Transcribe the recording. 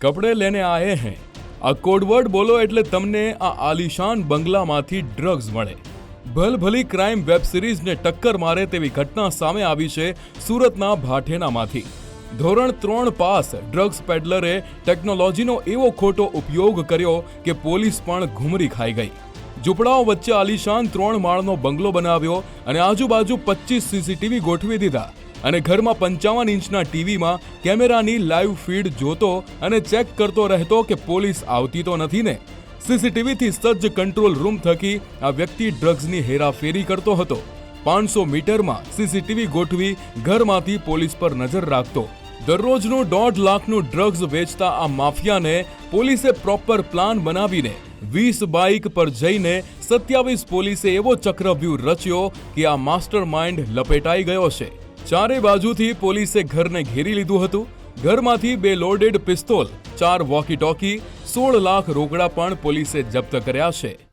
कपड़े लेने आए हैं આ કોડવર્ડ બોલો એટલે તમને આ આલિશાન બંગલામાંથી ડ્રગ્સ મળે। ભલભલી ક્રાઇમ વેબ સિરીઝને ટક્કર મારે તેવી ઘટના સામે આવી છે સુરતના ભાઠેનામાંથી। ધોરણ 3 પાસ ડ્રગ્સ પેડલરે ટેકનોલોજીનો એવો ખોટો ઉપયોગ કર્યો કે પોલીસ પણ ઘૂમરી ખાઈ ગઈ। ઝૂંપડાઓ વચ્ચે આલિશાન 3 માળનો બંગલો બનાવ્યો અને આજુબાજુ 25 સીસીટીવી ગોઠવી દીધા અને ઘરમાં 55 ઇંચના ટીવીમાં કેમેરાની લાઈવ ફીડ જોતો અને ચેક કરતો રહેતો કે પોલીસ આવતી તો નથી ને। સીસીટીવીથી સજ્જ કંટ્રોલ રૂમ થકી આ વ્યક્તિ ડ્રગ્સની હેરાફેરી કરતો હતો। 500 મીટરમાં સીસીટીવી ગોઠવી ઘરમાંથી પોલીસ પર નજર રાખતો। દરરોજનું 1.5 લાખનું ડ્રગ્સ વેચતા આ માફિયાને પોલીસે પ્રોપર પ્લાન બનાવીને 20 બાઇક પર જઈને 27 પોલીસે એવો ચક્રવ્યૂહ રચ્યો કે આ માસ્ટર માઇન્ડ લપેટાઈ ગયો છે। ચારે બાજુથી પોલીસે ઘરને ઘેરી લીધું હતું। ઘરમાંથી 2 loaded pistol, 4 walkie talkie, 16 lakh રોકડા પણ પોલીસે જપ્ત કર્યા છે।